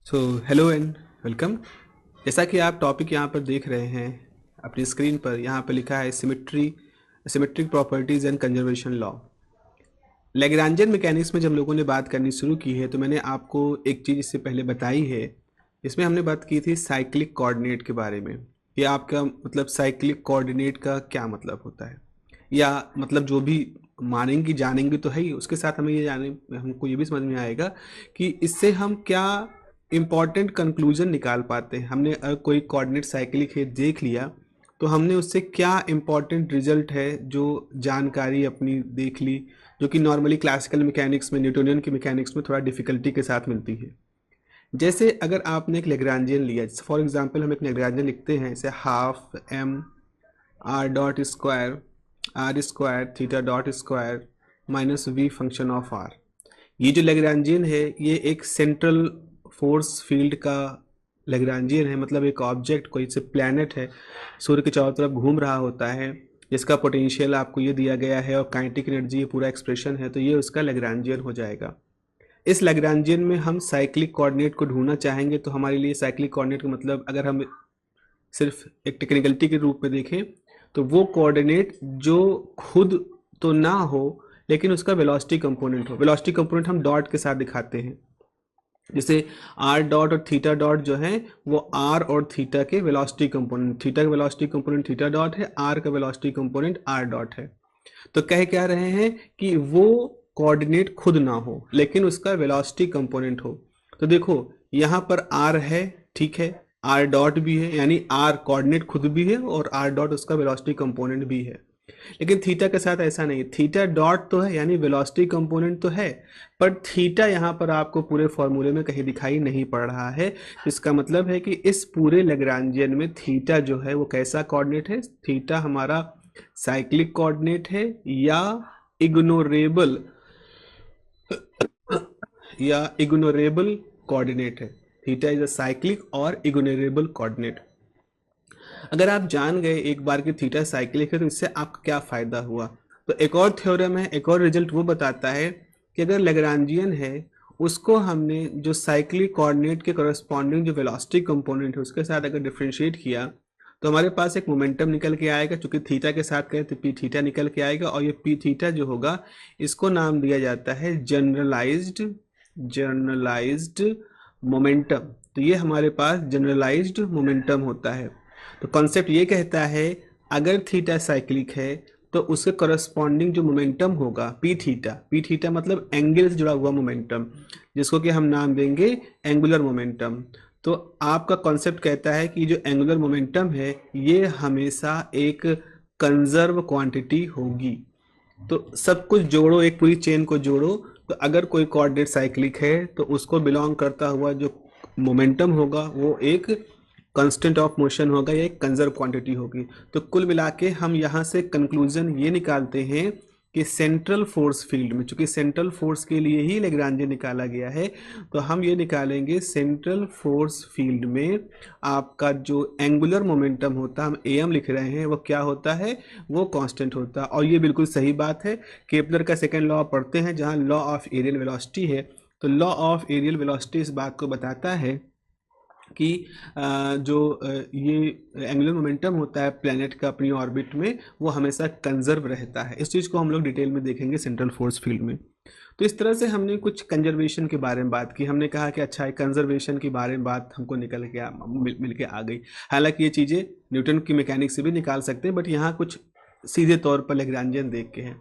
So hello and welcome. जैसा कि आप टॉपिक यहाँ पर देख रहे हैं अपनी स्क्रीन पर, यहाँ पर लिखा है symmetric properties and conservation law. Lagrangian mechanics में जब लोगों ने बात करनी शुरू की है तो मैंने आपको एक चीज़ इससे पहले बताई है। इसमें हमने बात की थी साइक्लिक कोऑर्डिनेट के बारे में। ये आपका मतलब साइक्लिक कोऑर्डिनेट का क्या मतलब होता है, या मतलब जो भी मानेंगे जानेंगे तो है ही, उसके साथ हमें ये जाने हमको ये भी समझ में आएगा कि इससे हम क्या इम्पॉर्टेंट कंक्लूजन निकाल पाते हैं। हमने अगर कोई कोऑर्डिनेट साइक्लिक है देख लिया तो हमने उससे क्या इम्पॉर्टेंट रिजल्ट है जो जानकारी अपनी देख ली, जो कि नॉर्मली क्लासिकल मैकेनिक्स में, न्यूटोनियन की मैकेनिक्स में थोड़ा डिफिकल्टी के साथ मिलती है। जैसे अगर आपने एक लेग्रांजियन लिया, फॉर एग्जांपल हम एक लेग्रांजियन लिखते हैं जैसे half M R dot square R square theta dot square minus V function of R. ये जो लेग्रांजियन है ये एक सेंट्रल फोर्स फील्ड का लेग्रांजियन है। मतलब एक ऑब्जेक्ट, कोई से प्लैनेट है, सूर्य के चारों तरफ घूम रहा होता है, जिसका पोटेंशियल आपको ये दिया गया है और काइनेटिक एनर्जी ये पूरा एक्सप्रेशन है, तो ये उसका लेग्रांजियन हो जाएगा। इस लेग्रांजियन में हम साइक्लिक कोऑर्डिनेट को ढूंढना चाहेंगे तो हमारे लिए साइक्लिक कोऑर्डिनेट का मतलब, अगर हम सिर्फ एक टेक्निकलिटी के रूप में देखें, तो वो कोऑर्डिनेट जो खुद तो ना हो लेकिन उसका वेलोसिटी कंपोनेंट हो। वेलोसिटी कंपोनेंट हम डॉट के साथ दिखाते हैं। जैसे आर डॉट और थीटा डॉट जो है वो आर और थीटा के वेलोसिटी कंपोनेंट, थीटा का वेलोसिटी कंपोनेंट थीटा डॉट है, आर का वेलोसिटी कंपोनेंट आर डॉट है। तो कह क्या रहे हैं कि वो कोऑर्डिनेट खुद ना हो लेकिन उसका वेलोसिटी कंपोनेंट हो। तो देखो यहाँ पर आर है, ठीक है, आर डॉट भी है, यानी आर कोऑर्डिनेट खुद भी है और आर डॉट उसका वेलोसिटी कंपोनेंट भी है। लेकिन थीटा के साथ ऐसा नहीं है। थीटा डॉट तो है यानी वेलोसिटी कंपोनेंट तो है, पर थीटा यहाँ पर आपको पूरे फॉर्मूले में कहीं दिखाई नहीं पड़ रहा है। इसका मतलब है कि इस पूरे लेग्रांजियन में थीटा जो है वो कैसा कोऑर्डिनेट है? थीटा हमारा साइक्लिक कोऑर्डिनेट है या इग्नोरेबल कोऑर्डिनेट है। थीटा इज अ साइक्लिक और इग्नोरेबल कोऑर्डिनेट। अगर आप जान गए एक बार कि थीटा साइक्लिक है तो इससे आपका क्या फायदा हुआ? तो एक और थ्योरम है, एक और रिजल्ट वो बताता है कि अगर लेग्रांजियन है उसको हमने जो साइक्लिक कोऑर्डिनेट के करस्पॉन्डिंग जो वेलोसिटी कंपोनेंट है उसके साथ अगर डिफ्रेंशिएट किया तो हमारे पास एक मोमेंटम निकल के आएगा। चूंकि थीटा के साथ करें तो पी थीटा निकल के आएगा, और ये पी थीटा जो होगा इसको नाम दिया जाता है जनरलाइज्ड मोमेंटम। तो ये हमारे पास जनरलाइज्ड मोमेंटम होता है। तो कॉन्सेप्ट ये कहता है अगर थीटा साइक्लिक है तो उसके करस्पॉन्डिंग जो मोमेंटम होगा पी थीटा मतलब एंगल से जुड़ा हुआ मोमेंटम, जिसको कि हम नाम देंगे एंगुलर मोमेंटम। तो आपका कॉन्सेप्ट कहता है कि जो एंगुलर मोमेंटम है ये हमेशा एक कंजर्व क्वांटिटी होगी। तो सब कुछ जोड़ो, एक पूरी चेन को जोड़ो, तो अगर कोई कोऑर्डिनेट साइक्लिक है तो उसको बिलोंग करता हुआ जो मोमेंटम होगा वो एक कांस्टेंट ऑफ मोशन होगा या एक कंजर्व क्वांटिटी होगी। तो कुल मिला के हम यहाँ से कंक्लूजन ये निकालते हैं कि सेंट्रल फोर्स फील्ड में, चूंकि सेंट्रल फोर्स के लिए ही लेग्रांजे निकाला गया है, तो हम ये निकालेंगे सेंट्रल फोर्स फील्ड में आपका जो एंगुलर मोमेंटम होता है, हम एम लिख रहे हैं, वो क्या होता है? वो कांस्टेंट होता है। और ये बिल्कुल सही बात है। केपलर का सेकेंड लॉ पढ़ते हैं जहाँ लॉ ऑफ एरियल वेलोसिटी है, तो लॉ ऑफ एरियल वेलोसिटी इस बात को बताता है कि ये एंगुलर मोमेंटम होता है प्लैनेट का अपनी ऑर्बिट में, वो हमेशा कंजर्व रहता है। इस चीज़ को हम लोग डिटेल में देखेंगे सेंट्रल फोर्स फील्ड में। तो इस तरह से हमने कुछ कंजर्वेशन के बारे में बात की। हमने कहा कि अच्छा है, कंजर्वेशन के बारे में बात हमको निकल के मिल के आ गई। हालांकि ये चीज़ें न्यूटन की मैकेनिक्स से भी निकाल सकते हैं, बट यहाँ कुछ सीधे तौर पर लेग्रांजियन देख के हैं।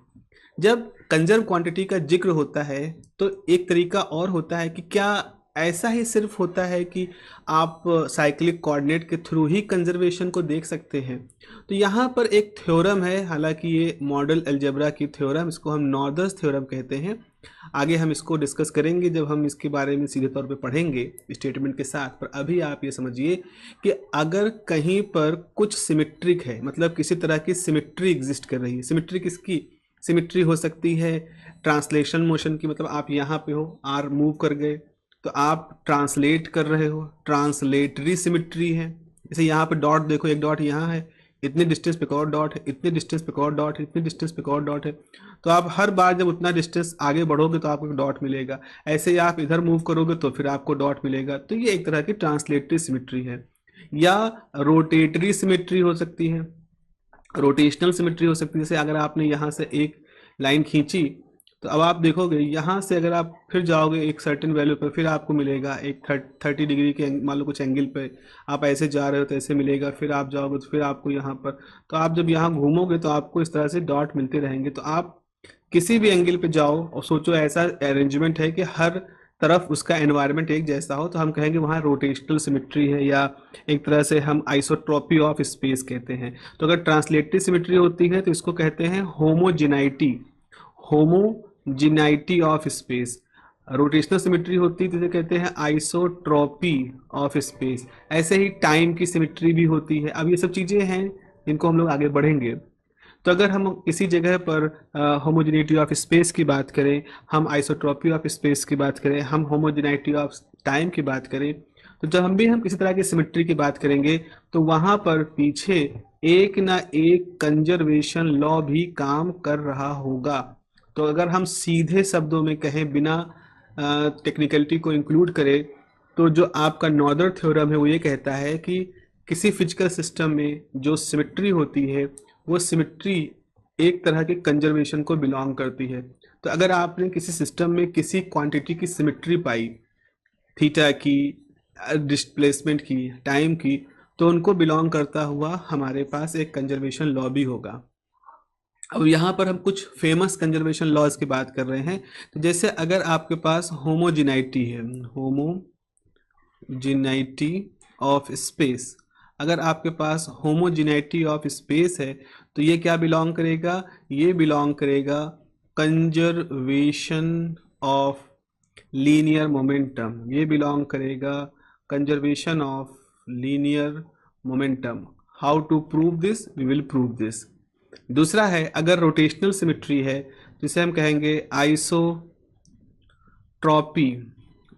जब कंजर्व क्वांटिटी का जिक्र होता है तो एक तरीका और होता है कि क्या ऐसा ही सिर्फ होता है कि आप साइक्लिक कोऑर्डिनेट के थ्रू ही कंजर्वेशन को देख सकते हैं? तो यहाँ पर एक थ्योरम है, हालांकि ये मॉडल अलजेब्रा की थ्योरम, इसको हम नॉर्दर्स थ्योरम कहते हैं। आगे हम इसको डिस्कस करेंगे जब हम इसके बारे में सीधे तौर पे पढ़ेंगे स्टेटमेंट के साथ। पर अभी आप ये समझिए कि अगर कहीं पर कुछ सिमेट्रिक है, मतलब किसी तरह की सिमेट्री एग्जिस्ट कर रही है। सिमेट्री किसकी सिमेट्री हो सकती है? ट्रांसलेशन मोशन की, मतलब आप यहाँ पे हो, आर मूव कर गए तो आप ट्रांसलेट कर रहे हो, ट्रांसलेटरी सिमेट्री है। जैसे यहाँ पे डॉट देखो, एक डॉट यहाँ है, इतने डिस्टेंस पे एक और डॉट है, इतने डिस्टेंस पे एक और डॉट है, इतने डिस्टेंस पे एक और डॉट है। तो आप हर बार जब उतना डिस्टेंस आगे बढ़ोगे तो आपको एक डॉट मिलेगा, ऐसे ही आप इधर मूव करोगे तो फिर आपको डॉट मिलेगा। तो ये एक तरह की ट्रांसलेटरी सिमेट्री है, या रोटेटरी सिमेट्री हो सकती है, रोटेशनल सिमेट्री हो सकती है। जैसे अगर आपने यहाँ से एक लाइन खींची तो अब आप देखोगे यहाँ से अगर आप फिर जाओगे एक सर्टेन वैल्यू पर, फिर आपको मिलेगा एक 30 डिग्री के मान लो कुछ एंगल पे आप ऐसे जा रहे हो तो ऐसे मिलेगा, फिर आप जाओगे तो फिर आपको यहाँ पर। तो आप जब यहाँ घूमोगे तो आपको इस तरह से डॉट मिलते रहेंगे। तो आप किसी भी एंगल पे जाओ और सोचो ऐसा अरेंजमेंट है कि हर तरफ उसका एनवायरनमेंट एक जैसा हो, तो हम कहेंगे वहाँ रोटेशनल सिमेट्री है, या एक तरह से हम आइसोट्रॉपी ऑफ स्पेस कहते हैं। तो अगर ट्रांसलेटरी सिमेट्री होती है तो इसको कहते हैं होमोजिनाइटी, होमोजिनाइटी ऑफ स्पेस। रोटेशनल सिमेट्री होती है तो इसे कहते हैं आइसोट्रॉपी ऑफ स्पेस। ऐसे ही टाइम की सिमेट्री भी होती है। अब ये सब चीज़ें हैं जिनको हम लोग आगे बढ़ेंगे। तो अगर हम किसी जगह पर होमोजेनिटी ऑफ स्पेस की बात करें, हम आइसोट्रॉपी ऑफ स्पेस की बात करें, हम होमोजेनिटी ऑफ टाइम की बात करें, तो जब हम किसी तरह की सिमेट्री की बात करेंगे तो वहाँ पर पीछे एक ना एक कंजर्वेशन लॉ भी काम कर रहा होगा। तो अगर हम सीधे शब्दों में कहें बिना टेक्निकलिटी को इंक्लूड करें, तो जो आपका नॉर्दर थ्योरम है वो ये कहता है कि किसी फिजिकल सिस्टम में जो सिमेट्री होती है वो सिमेट्री एक तरह के कंजर्वेशन को बिलोंग करती है। तो अगर आपने किसी सिस्टम में किसी क्वांटिटी की सिमेट्री पाई, थीटा की, डिस्प्लेसमेंट की, टाइम की, तो उनको बिलोंग करता हुआ हमारे पास एक कंजर्वेशन लॉ भी होगा। अब यहाँ पर हम कुछ फेमस कंजर्वेशन लॉज की बात कर रहे हैं। तो जैसे अगर आपके पास होमोजिनाइटी है, होमोजिनाइटी ऑफ स्पेस, अगर आपके पास होमोजिनाइटी ऑफ स्पेस है तो ये क्या बिलोंग करेगा, ये बिलोंग करेगा कंजर्वेशन ऑफ लीनियर मोमेंटम, ये बिलोंग करेगा conservation of linear momentum. How to prove this, we will prove this. दूसरा है अगर रोटेशनल सिमेट्री है जिसे हम कहेंगे आइसोट्रॉपी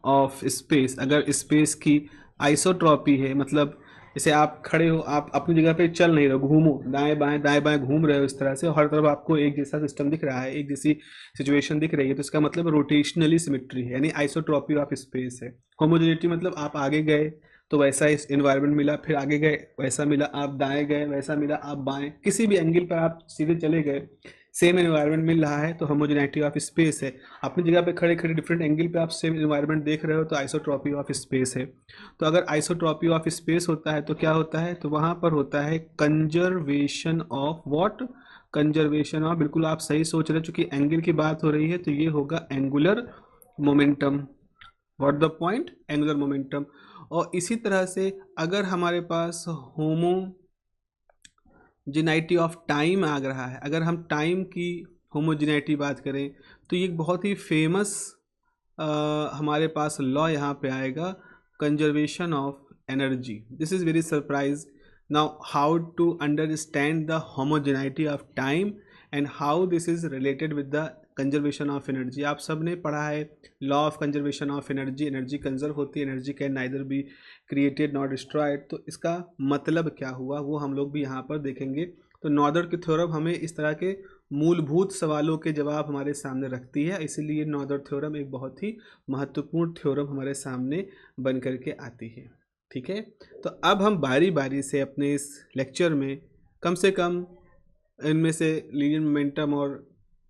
ऑफ स्पेस। अगर स्पेस की आइसोट्रॉपी है, मतलब जैसे आप खड़े हो, आप अपनी जगह पे चल नहीं रहे हो, घूमो दाएं बाएं घूम रहे हो इस तरह से, और हर तरफ आपको एक जैसा सिस्टम दिख रहा है, एक जैसी सिचुएशन दिख रही है, तो इसका मतलब रोटेशनली सिमेट्री है, यानी आइसोट्रॉपी ऑफ स्पेस है। होमोजेनिटी मतलब आप आगे गए तो वैसा इस इन्वायरमेंट मिला, फिर आगे गए वैसा मिला, आप दाएं गए वैसा मिला, आप बाएं किसी भी एंगल पर आप सीधे चले गए सेम एनवायरनमेंट मिल रहा है, तो होमोजेनिटी ऑफ स्पेस है। अपनी जगह पे खड़े खड़े डिफरेंट एंगल पे आप सेम एनवायरनमेंट देख रहे हो तो आइसोट्रॉपी ऑफ स्पेस है। तो अगर आइसोट्रॉपी ऑफ स्पेस होता है तो क्या होता है, तो वहाँ पर होता है conservation of what, conservation of, बिल्कुल आप सही सोच रहे हो, चूंकि एंगल की बात हो रही है तो ये होगा angular momentum. What the point, angular momentum. और इसी तरह से अगर हमारे पास होमोजेनिटी ऑफ टाइम आ रहा है, अगर हम टाइम की होमोजेनिटी बात करें तो ये बहुत ही फेमस हमारे पास लॉ यहाँ पे आएगा, conservation of energy. This is very surprise. Now how to understand the homogeneity of time and how this is related with the conservation of energy. आप सब ने पढ़ा है law of conservation of energy, energy conserve होती है, energy can neither be created not destroyed. तो इसका मतलब क्या हुआ वो हम लोग भी यहाँ पर देखेंगे। तो नॉर्दर की थ्योरम हमें इस तरह के मूलभूत सवालों के जवाब हमारे सामने रखती है, इसीलिए नॉर्दर थ्योरम एक बहुत ही महत्वपूर्ण थ्योरम हमारे सामने बन करके आती है। ठीक है, तो अब हम बारी बारी से अपने इस लेक्चर में कम से कम इनमें से लीनियर मोमेंटम और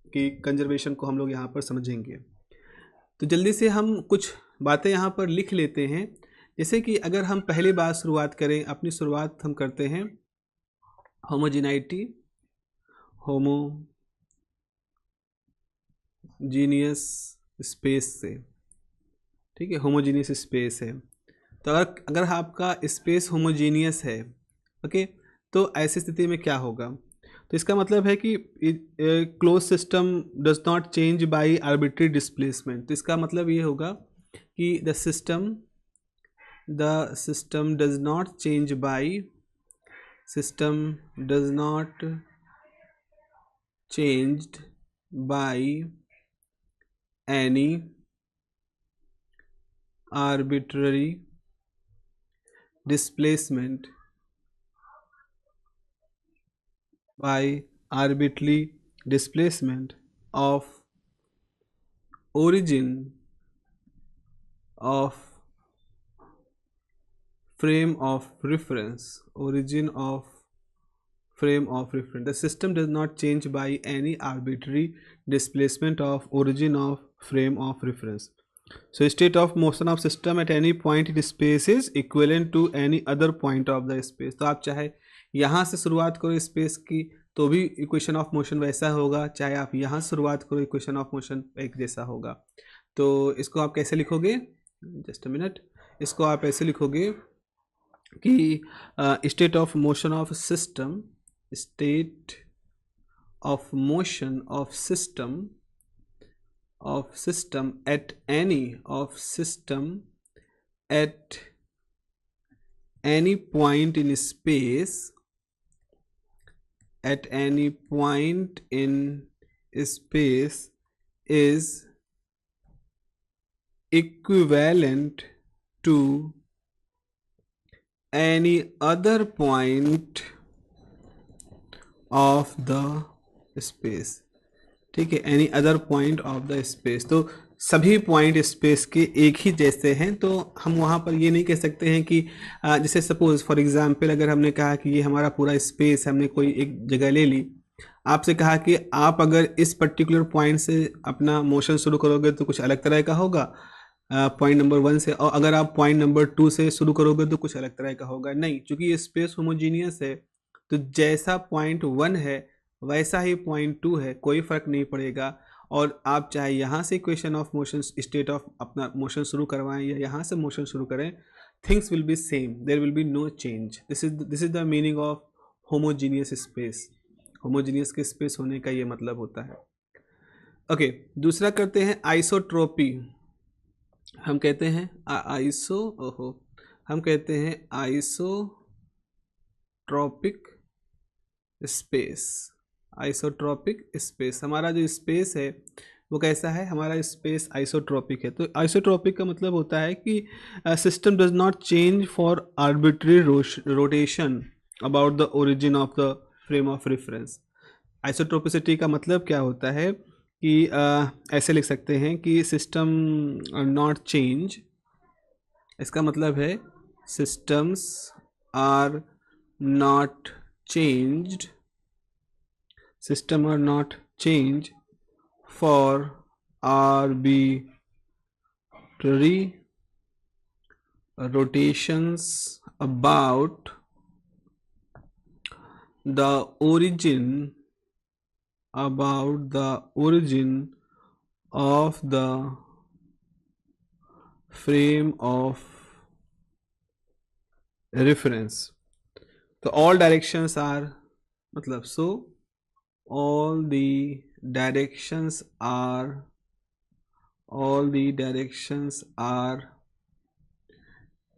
की कंजर्वेशन को हम लोग यहाँ पर समझेंगे। तो जल्दी से हम कुछ बातें यहाँ पर लिख लेते हैं। जैसे कि अगर हम पहली बार शुरुआत करें, अपनी शुरुआत हम करते हैं होमोजेनिटी, होमोजीनियस स्पेस से। ठीक है, होमोजीनियस स्पेस है, तो अगर आपका स्पेस होमोजीनियस है, ओके, तो ऐसी स्थिति में क्या होगा, तो इसका मतलब है कि close system does not change bye arbitrary displacement. तो इसका मतलब ये होगा कि the system does not change bye, system does not changed by any arbitrary displacement by arbitrary displacement of origin of frame of reference. Origin of frame of reference. The system does not change by any arbitrary displacement of origin of frame of reference. So state of motion of system at any point in space is equivalent to any other point of the space. तो आप चाहे यहाँ से शुरुआत करो space की तो भी इक्वेशन ऑफ मोशन वैसा होगा, चाहे आप यहाँ से शुरुआत करो इक्वेशन ऑफ मोशन एक जैसा होगा। तो इसको आप कैसे लिखोगे, जस्ट अ मिनट, इसको आप ऐसे लिखोगे कि state of motion of system, state of motion of system at any point in space, at any point in space is equivalent to any other point of the space. ठीक है, any other point of the space, तो सभी point space के एक ही जैसे हैं। तो हम वहाँ पर ये नहीं कह सकते हैं कि जैसे सपोज फॉर एग्जांपल अगर हमने कहा कि ये हमारा पूरा स्पेस, हमने कोई एक जगह ले ली, आपसे कहा कि आप अगर इस पर्टिकुलर पॉइंट से अपना मोशन शुरू करोगे तो कुछ अलग तरह का होगा पॉइंट नंबर 1 से, और अगर आप पॉइंट नंबर 2 से शुरू करोगे तो कुछ अलग तरह का होगा। नहीं, क्योंकि ये स्पेस होमोजीनियस है, तो जैसा पॉइंट 1 है वैसा ही पॉइंट 2 है, कोई फर्क नहीं पड़ेगा। और आप चाहे यहाँ से equation of motion state of अपना मोशन शुरू करवाएं या यहाँ से मोशन शुरू करें, things will be same, there will be no change. This is the meaning of homogeneous space. Homogeneous के स्पेस होने का ये मतलब होता है। ओके, दूसरा करते हैं आइसोट्रोपी। हम कहते हैं हम कहते हैं आइसोट्रोपिक स्पेस। आइसोट्रोपिक स्पेस, हमारा जो स्पेस है वो कैसा है, हमारा स्पेस आइसोट्रोपिक है। तो आइसोट्रोपिक का मतलब होता है कि system does not change for arbitrary rotation about the origin of the frame of reference. Isotropicity का मतलब क्या होता है कि ऐसे लिख सकते हैं कि सिस्टम नॉट चेंज, इसका मतलब है systems are not changed for arbitrary rotations about the origin of the frame of reference. तो all directions are मतलब so all the directions are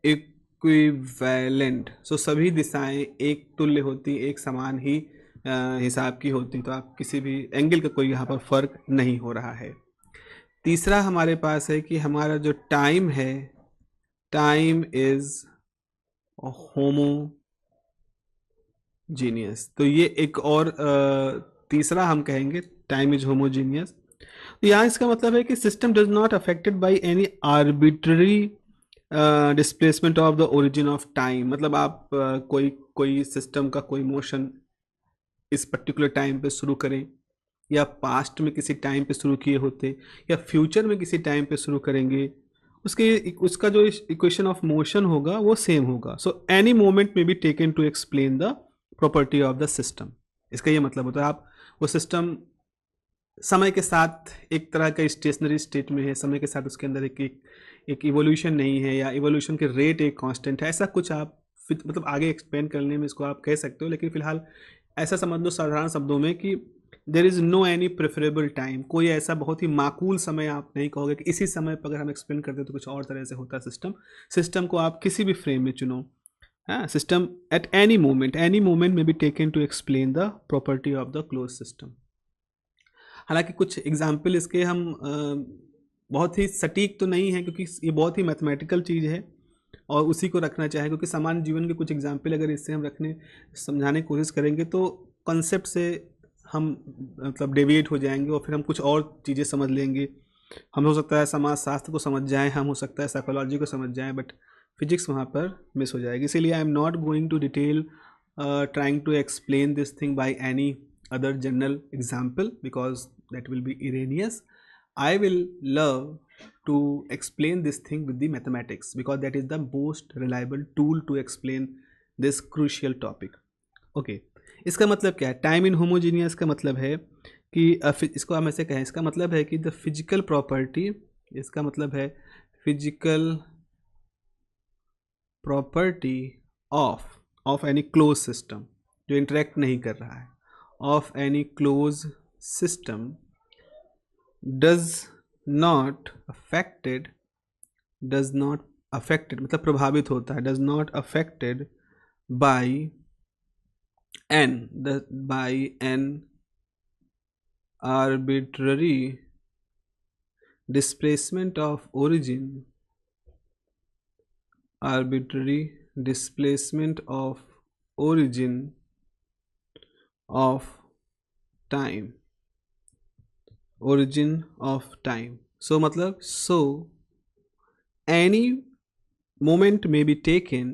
equivalent. So सभी दिशाएं एक तुल्य होती, एक समान ही हिसाब की होती, तो आप किसी भी एंगल का कोई यहाँ पर फर्क नहीं हो रहा है। तीसरा हमारे पास है कि हमारा जो टाइम है, टाइम इज होमोजीनियस। तो ये एक और तीसरा हम कहेंगे टाइम इज होमोजीनियस। तो यहाँ इसका मतलब है कि system does not affected by any arbitrary displacement of the origin of time. मतलब आप कोई सिस्टम का कोई मोशन इस पर्टिकुलर टाइम पे शुरू करें, या पास्ट में किसी टाइम पे शुरू किए होते, या फ्यूचर में किसी टाइम पे शुरू करेंगे, उसका जो इक्वेशन ऑफ मोशन होगा वो सेम होगा। सो एनी मोमेंट में be taken to explain the property of the system. इसका ये मतलब होता है आप वो सिस्टम समय के साथ एक तरह का स्टेशनरी स्टेट में है, समय के साथ उसके अंदर एक इवोल्यूशन नहीं है, या इवोल्यूशन के रेट एक कांस्टेंट है, ऐसा कुछ आप मतलब आगे एक्सप्लेन करने में इसको आप कह सकते हो। लेकिन फिलहाल ऐसा समझ लो साधारण शब्दों में कि there is no any preferable time. कोई ऐसा बहुत ही माकूल समय आप नहीं कहोगे कि इसी समय पर अगर हम एक्सप्लेन करते तो कुछ और तरह से होता सिस्टम को आप किसी भी फ्रेम में चुनो। हाँ, सिस्टम एट एनी मोमेंट में be taken to explain the property of the close system. हालांकि कुछ एग्जाम्पल इसके हम बहुत ही सटीक तो नहीं है, क्योंकि ये बहुत ही मैथमेटिकल चीज़ है और उसी को रखना चाहे, क्योंकि सामान्य जीवन के कुछ एग्जाम्पल अगर इससे हम समझाने की कोशिश करेंगे तो कॉन्सेप्ट से हम मतलब डेविएट हो जाएंगे और फिर हम कुछ और चीज़ें समझ लेंगे। हम हो सकता है समाज शास्त्र को समझ जाएं, हम हो सकता है साइकोलॉजी को समझ जाएं, बट फिजिक्स वहाँ पर मिस हो जाएगी। इसीलिए I am not going to detail trying to explain this thing by any other general example because that will be erroneous. I will love to explain this thing with the mathematics because that is the most reliable tool to explain this crucial topic. Okay, इसका मतलब क्या है? Time in homogeneous का मतलब है कि इसको हम ऐसे कहें, इसका मतलब है कि द फिजिकल प्रॉपर्टी, इसका मतलब है physical property of any close system, जो इंटरेक्ट नहीं कर रहा है, of any close system does not affected मतलब प्रभावित होता है, does not affected by N arbitrary displacement of origin, arbitrary displacement of origin of time, so मतलब so any moment may be taken,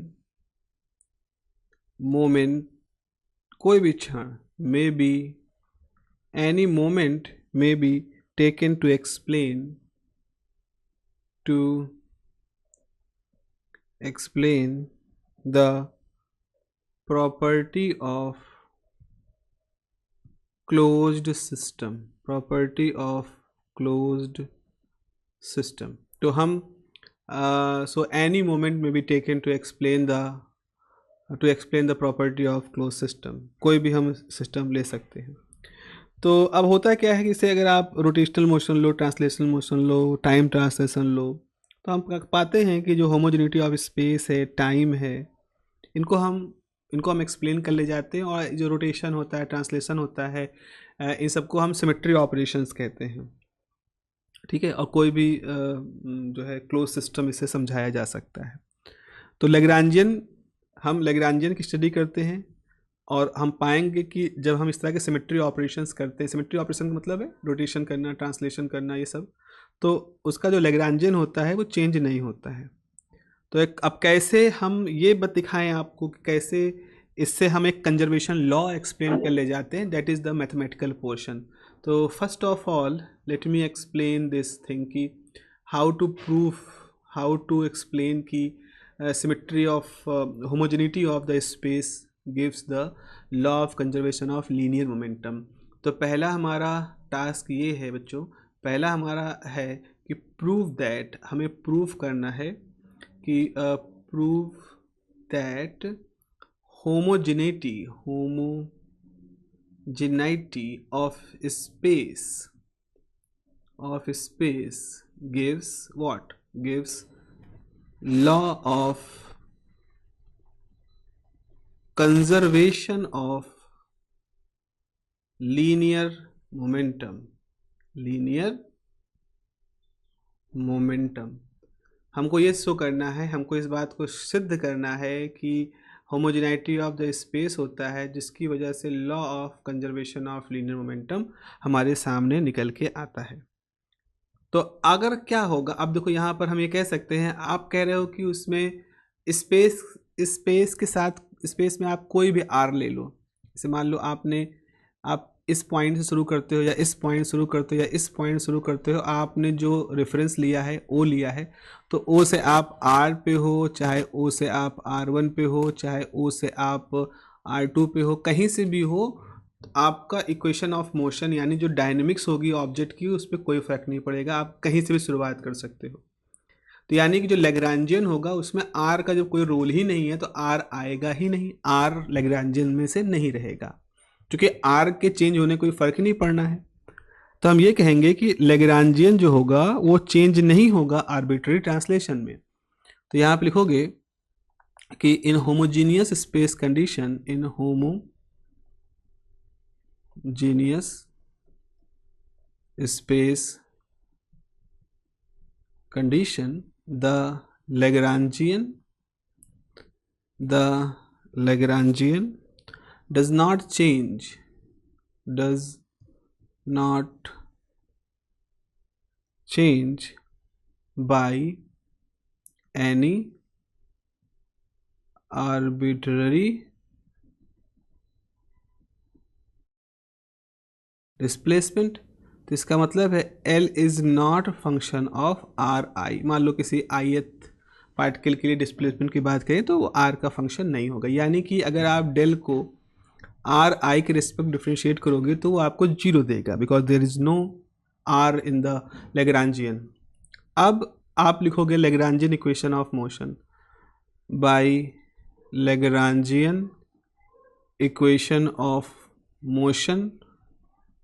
कोई भी क्षण, may be any moment may be taken to explain the property of closed system, तो हम so any moment may be taken to explain the property of closed system, कोई भी हम system ले सकते हैं। तो अब होता क्या है कि इसे अगर आप रोटेशनल मोशन लो, ट्रांसलेशनल मोशन लो, टाइम ट्रांसलेशन लो, तो हम पाते हैं कि जो होमोजेनिटी ऑफ स्पेस है, टाइम है, इनको हम एक्सप्लेन कर ले जाते हैं। और जो रोटेशन होता है, ट्रांसलेशन होता है, इन सबको हम सिमेट्री ऑपरेशंस कहते हैं, ठीक है। और कोई भी जो है क्लोज सिस्टम इसे समझाया जा सकता है। तो हम लैग्रांजियन की स्टडी करते हैं और हम पाएंगे कि जब हम इस तरह के सिमेट्री ऑपरेशंस करते हैं, सिमेट्री ऑपरेशन का मतलब है रोटेशन करना, ट्रांसलेशन करना, ये सब, तो उसका जो लैग्रांजियन होता है वो चेंज नहीं होता है। तो अब कैसे हम ये दिखाएं आपको कि कैसे इससे हम एक कंजर्वेशन लॉ एक्सप्लेन कर ले जाते हैं, that is the mathematical portion. तो first of all let me explain this thing कि हाउ टू एक्सप्लेन की symmetry of homogeneity of the space gives the law of conservation of linear momentum. तो पहला हमारा टास्क ये है बच्चों, पहला हमारा है कि हमें प्रूव करना है कि prove that homogeneity of space gives law of conservation of linear momentum. हमको ये शो करना है, हमको इस बात को सिद्ध करना है कि होमोजेनिटी ऑफ द स्पेस होता है, जिसकी वजह से law of conservation of linear momentum हमारे सामने निकल के आता है। तो अगर क्या होगा, अब देखो यहाँ पर हम ये कह सकते हैं, आप कह रहे हो कि उसमें स्पेस के साथ, स्पेस में आप कोई भी आर ले लो, जैसे मान लो आप इस पॉइंट से शुरू करते हो या इस पॉइंट शुरू करते हो या इस पॉइंट शुरू करते हो, आपने जो रेफरेंस लिया है ओ लिया है, तो ओ से आप आर पे हो, चाहे ओ से आप R1 पे हो, चाहे ओ से आप R2 पे हो, कहीं से भी हो, तो आपका इक्वेशन ऑफ मोशन यानी जो डायनेमिक्स होगी ऑब्जेक्ट की, उस पर कोई फर्क नहीं पड़ेगा, आप कहीं से भी शुरुआत कर सकते हो। तो यानी कि जो लैग्रांजियन होगा उसमें आर का जब कोई रोल ही नहीं है तो आर आएगा ही नहीं, आर लैग्रांजियन में से नहीं रहेगा, क्योंकि आर के चेंज होने कोई फर्क नहीं पड़ना है। तो हम ये कहेंगे कि लैग्रांजियन जो होगा वो चेंज नहीं होगा आर्बिट्ररी ट्रांसलेशन में। तो यहाँ आप लिखोगे कि in homogeneous space condition, in homogeneous space condition the Lagrangian does not change does not change by any arbitrary displacement. तो इसका मतलब है L is not function of R आई। मान लो किसी ith पार्टिकल के लिए डिस्प्लेसमेंट की बात करें तो वो R का फंक्शन नहीं होगा, यानी कि अगर आप डेल को आर आई के रिस्पेक्ट डिफ्रेंशिएट करोगे तो वो आपको जीरो देगा, because there is no R in the Lagrangian. अब आप लिखोगे Lagrangian equation of motion by Lagrangian equation of motion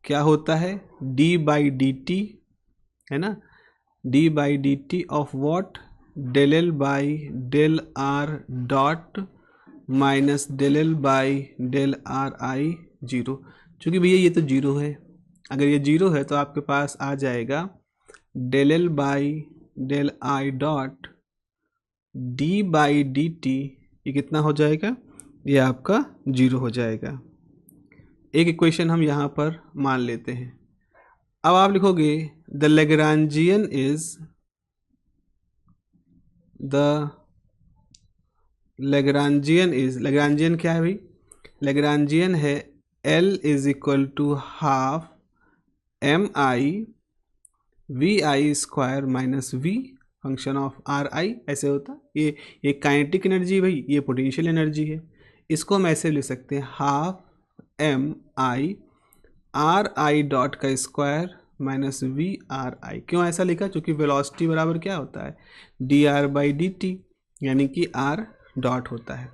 क्या होता है, डी बाई डी टी, है ना, D by D T of what, del L by del R dot minus del L by del R I zero. चूँकि भैया ये तो zero है, अगर ये जीरो है तो आपके पास आ जाएगा del L by del I dot D by D T, ये कितना हो जाएगा, ये आपका जीरो हो जाएगा। एक इक्वेशन हम यहाँ पर मान लेते हैं। अब आप लिखोगे द लैग्रांजियन इज लैग्रांजियन क्या है भाई, लैग्रांजियन है L is equal to half M I V I square minus V function of R I. ऐसे होता ये काइनेटिक एनर्जी भाई, ये पोटेंशियल एनर्जी है। इसको हम ऐसे लिख सकते हैं half M I R I dot का square minus V R I. क्यों ऐसा लिखा, क्योंकि वेलोसिटी बराबर क्या होता है, D R by D T, यानी कि आर डॉट होता है।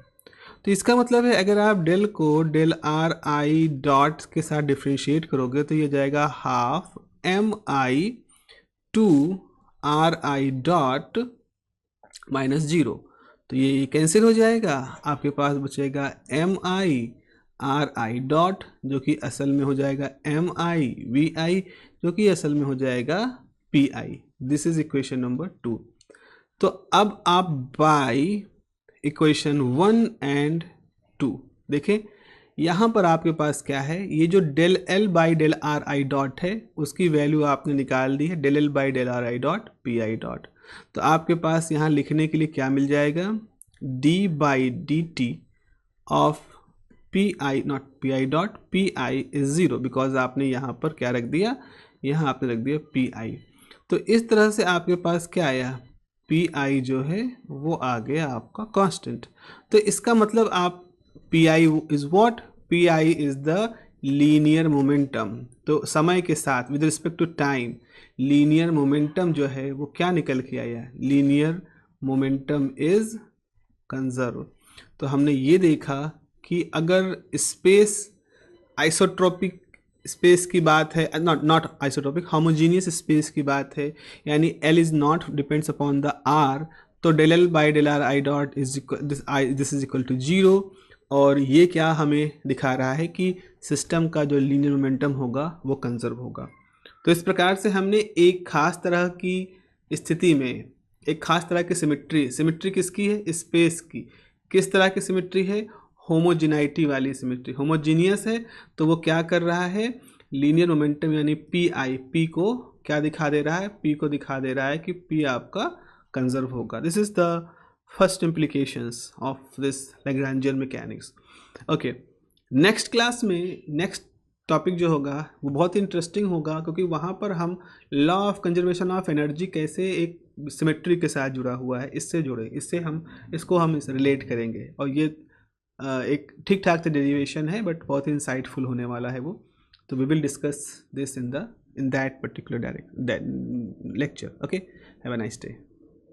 तो इसका मतलब है अगर आप डेल को डेल आर आई डॉट के साथ डिफ्रेंशिएट करोगे तो ये जाएगा half M I two R I dot minus zero. तो ये कैंसिल हो जाएगा, आपके पास बचेगा M I R I dot, जो कि असल में हो जाएगा एम आई वी आई, जो कि असल में हो जाएगा P I. This is equation number 2। तो अब आप बाय इक्वेशन 1 एंड 2 देखें, यहाँ पर आपके पास क्या है, ये जो del L by del R I dot है उसकी वैल्यू आपने निकाल दी है, del L by del R I dot P I dot. तो आपके पास यहाँ लिखने के लिए क्या मिल जाएगा, D by D T of P I not P I dot P I is zero, because आपने यहाँ पर क्या रख दिया, यहाँ आपने रख दिया पी आई। तो इस तरह से आपके पास क्या आया, पी आई जो है वो आ गया आपका कांस्टेंट। तो इसका मतलब आप P I is what, P I is the linear momentum. तो समय के साथ with respect to time linear momentum जो है वो क्या निकल के आया, लीनियर मोमेंटम इज कंजर्व। तो हमने ये देखा कि अगर स्पेस आइसोट्रोपिक स्पेस की बात है, नॉट आइसोट्रोपिक, होमोजीनियस स्पेस की बात है, यानी L is not depends upon the R, तो del L by del R I dot is this is equal to zero. और ये क्या हमें दिखा रहा है कि सिस्टम का जो लीनियर मोमेंटम होगा वो कंजर्व होगा। तो इस प्रकार से हमने एक खास तरह की स्थिति में एक खास तरह की सिमिट्री किसकी है, स्पेस की। किस तरह की सिमिट्री है, होमोजिनाइटी वाली सिमिट्री। होमोजीनियस है तो वो क्या कर रहा है, लीनियर मोमेंटम यानी पी आई, पी को क्या दिखा दे रहा है, पी को दिखा दे रहा है कि पी आपका कंजर्व होगा। This is the first implications of this Lagrangian mechanics. Okay, next class में नेक्स्ट टॉपिक जो होगा वो बहुत इंटरेस्टिंग होगा, क्योंकि वहाँ पर हम law of conservation of energy कैसे एक सिमेट्री के साथ जुड़ा हुआ है इससे जुड़े, इसको हम रिलेट करेंगे। और ये एक ठीक ठाक से डेरिवेशन है बट बहुत ही इंसाइटफुल होने वाला है वो। तो we will discuss this in that particular lecture. Okay, have a nice day.